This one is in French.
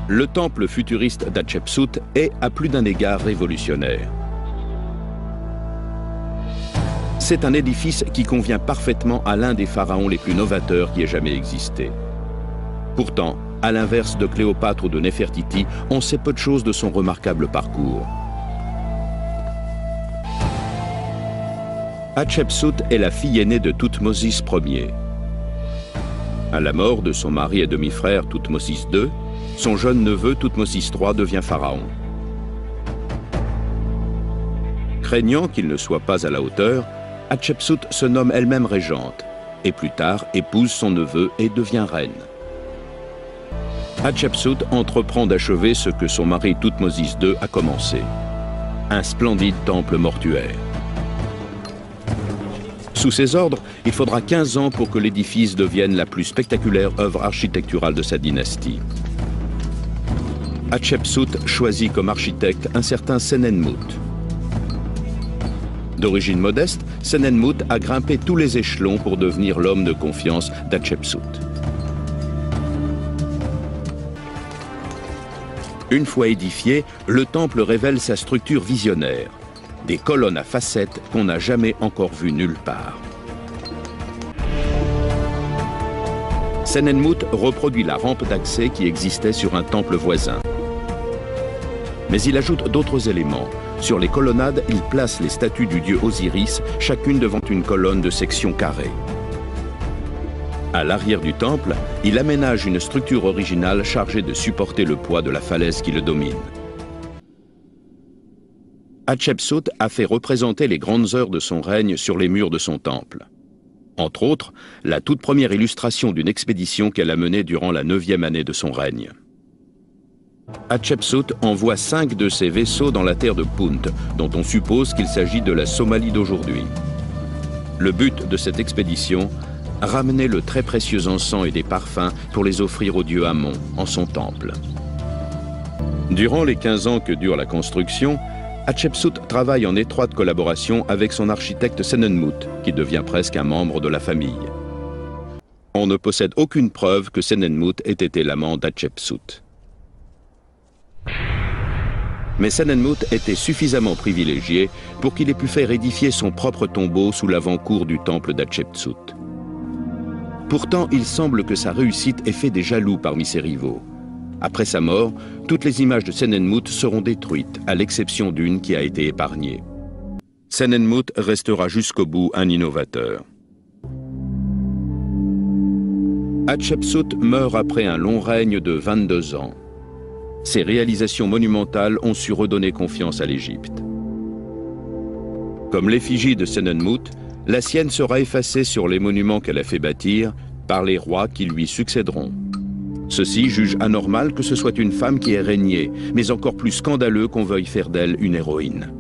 le temple futuriste d'Hatchepsout est à plus d'un égard révolutionnaire. C'est un édifice qui convient parfaitement à l'un des pharaons les plus novateurs qui ait jamais existé. Pourtant, à l'inverse de Cléopâtre ou de Néfertiti, on sait peu de choses de son remarquable parcours. Hatshepsut est la fille aînée de Thoutmosis Ier. À la mort de son mari et demi-frère Thoutmosis II, son jeune neveu Thoutmosis III devient pharaon. Craignant qu'il ne soit pas à la hauteur, Hatshepsut se nomme elle-même régente et plus tard épouse son neveu et devient reine. Hatshepsut entreprend d'achever ce que son mari Thoutmosis II a commencé, un splendide temple mortuaire. Sous ses ordres, il faudra 15 ans pour que l'édifice devienne la plus spectaculaire œuvre architecturale de sa dynastie. Hatshepsut choisit comme architecte un certain Senenmut. D'origine modeste, Senenmut a grimpé tous les échelons pour devenir l'homme de confiance d'Hatshepsut. Une fois édifié, le temple révèle sa structure visionnaire. Des colonnes à facettes qu'on n'a jamais encore vues nulle part. Senenmut reproduit la rampe d'accès qui existait sur un temple voisin. Mais il ajoute d'autres éléments. Sur les colonnades, il place les statues du dieu Osiris, chacune devant une colonne de section carrée. À l'arrière du temple, il aménage une structure originale chargée de supporter le poids de la falaise qui le domine. Hatshepsut a fait représenter les grandes heures de son règne sur les murs de son temple. Entre autres, la toute première illustration d'une expédition qu'elle a menée durant la 9e année de son règne. Hatshepsut envoie 5 de ses vaisseaux dans la terre de Punt, dont on suppose qu'il s'agit de la Somalie d'aujourd'hui. Le but de cette expédition, ramener le très précieux encens et des parfums pour les offrir au dieu Amon en son temple. Durant les 15 ans que dure la construction, Hatshepsut travaille en étroite collaboration avec son architecte Senenmut, qui devient presque un membre de la famille. On ne possède aucune preuve que Senenmut ait été l'amant d'Hatshepsut. Mais Senenmut était suffisamment privilégié pour qu'il ait pu faire édifier son propre tombeau sous l'avant-cour du temple d'Hatshepsut. Pourtant, il semble que sa réussite ait fait des jaloux parmi ses rivaux. Après sa mort, toutes les images de Senenmut seront détruites, à l'exception d'une qui a été épargnée. Senenmut restera jusqu'au bout un innovateur. Hatshepsut meurt après un long règne de 22 ans. Ses réalisations monumentales ont su redonner confiance à l'Égypte. Comme l'effigie de Senenmut, la sienne sera effacée sur les monuments qu'elle a fait bâtir par les rois qui lui succéderont. Ceux-ci jugent anormal que ce soit une femme qui ait régné, mais encore plus scandaleux qu'on veuille faire d'elle une héroïne.